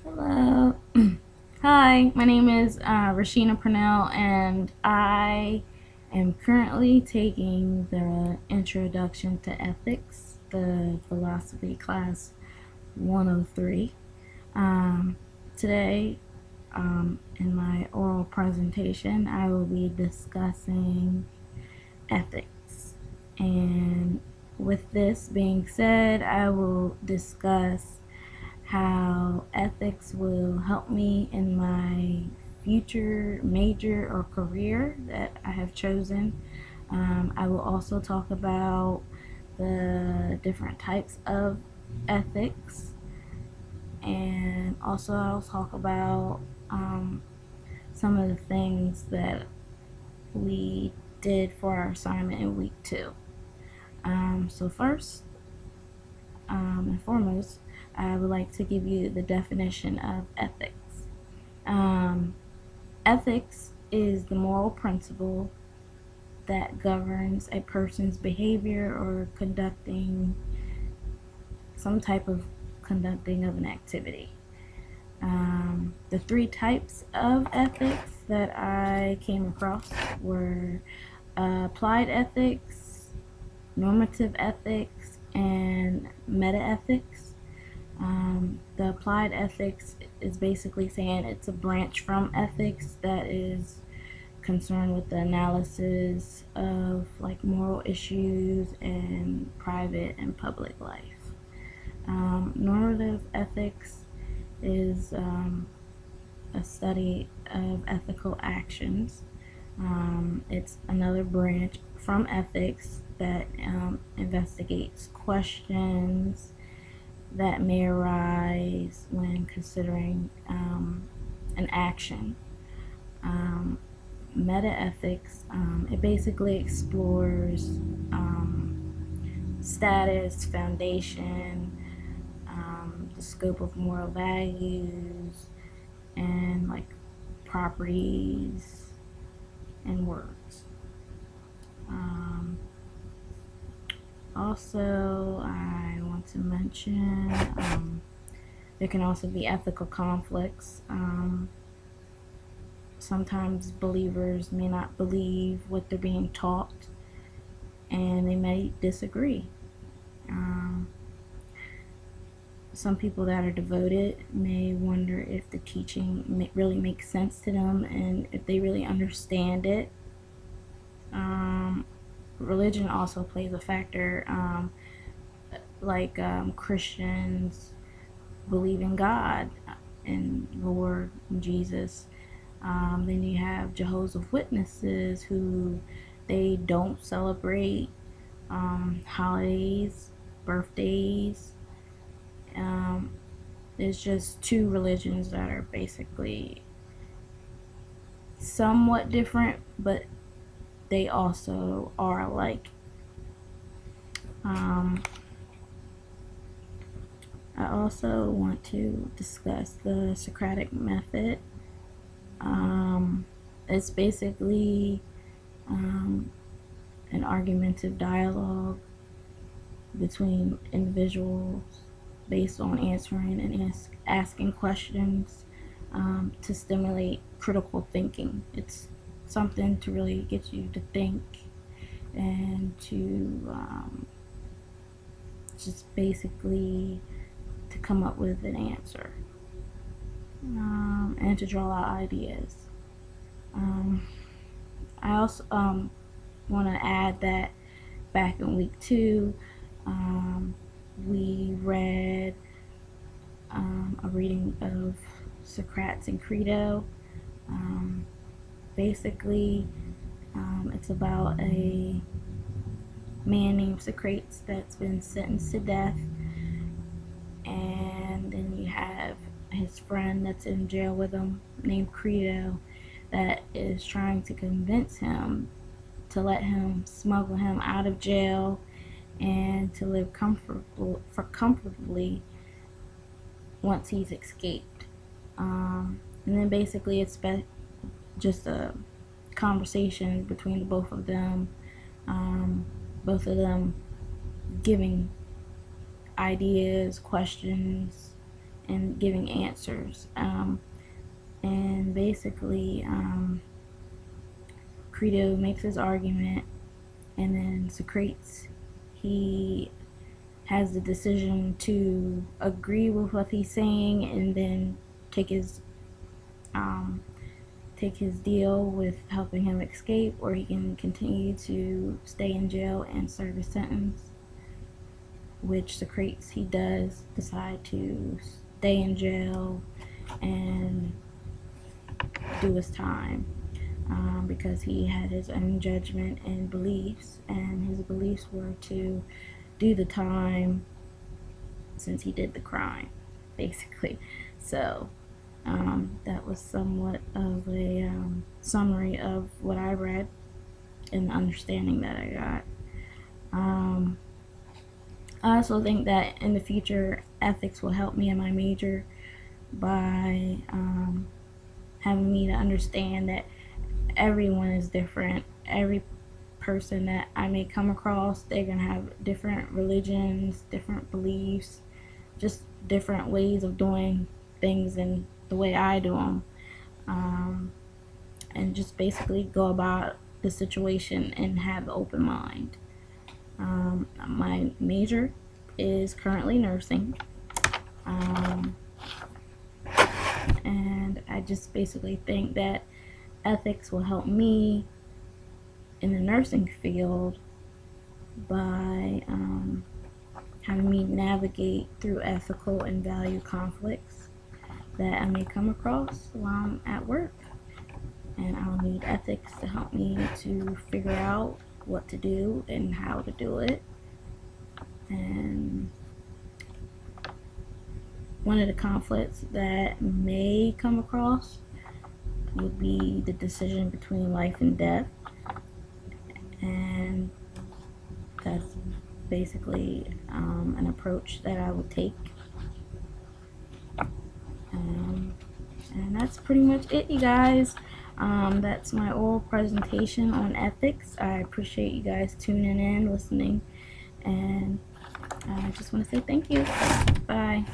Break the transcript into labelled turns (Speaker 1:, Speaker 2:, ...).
Speaker 1: Hello. Hi, my name is Rashina Purnell, and I am currently taking the Introduction to Ethics, the philosophy class 103. Um, Today, in my oral presentation, I will be discussing ethics. And with this being said, I will discuss how ethics will help me in my future major or career that I have chosen. I will also talk about the different types of ethics, and also I'll talk about some of the things that we did for our assignment in week 2. So first and foremost, I would like to give you the definition of ethics. Um, Ethics is the moral principle that governs a person's behavior or some type of conducting of an activity. The 3 types of ethics that I came across were applied ethics, normative ethics, and meta ethics. The applied ethics is basically saying it's a branch from ethics that is concerned with the analysis of like moral issues and private and public life. Normative ethics is a study of ethical actions. It's another branch from ethics that investigates questions that may arise when considering an action. Meta ethics, it basically explores status, foundation, the scope of moral values, and like properties and words. Also, I want to mention there can also be ethical conflicts. Sometimes believers may not believe what they're being taught, and they may disagree. Some people that are devoted may wonder if the teaching really makes sense to them and if they really understand it. Religion also plays a factor. Christians believe in God and Lord Jesus. Then you have Jehovah's Witnesses who they don't celebrate holidays, birthdays. It's just 2 religions that are basically somewhat different, but they also are alike. I also want to discuss the Socratic method. It's basically an argumentative dialogue between individuals based on answering and asking questions to stimulate critical thinking. It's something to really get you to think and to just basically to come up with an answer and to draw out ideas. I also want to add that back in week 2, we read a reading of Socrates and Credo. Basically, it's about a man named Socrates that's been sentenced to death, and then you have his friend that's in jail with him named Credo that is trying to convince him to let him smuggle him out of jail and to live comfortably once he's escaped. And then basically it's just a conversation between the both of them giving ideas, questions, and giving answers. And basically, Credo makes his argument, and then Socrates, he has the decision to agree with what he's saying and then take his deal with helping him escape, or he can continue to stay in jail and serve his sentence, which Socrates, he does decide to stay in jail and do his time, because he had his own judgment and beliefs, and his beliefs were to do the time since he did the crime, basically. So that was somewhat of a summary of what I read and the understanding that I got. I also think that in the future, ethics will help me in my major by having me to understand that everyone is different. Every person that I may come across, they're going to have different religions, different beliefs, just different ways of doing things than the way I do them. And just basically go about the situation and have an open mind. My major is currently nursing. And I just basically think that ethics will help me in the nursing field by having me navigate through ethical and value conflicts that I may come across while I'm at work. And I'll need ethics to help me to figure out what to do and how to do it. And one of the conflicts that may come across would be the decision between life and death. And that's basically an approach that I would take. And that's pretty much it, you guys. That's my oral presentation on ethics. I appreciate you guys tuning in, listening, and I just want to say thank you. Bye.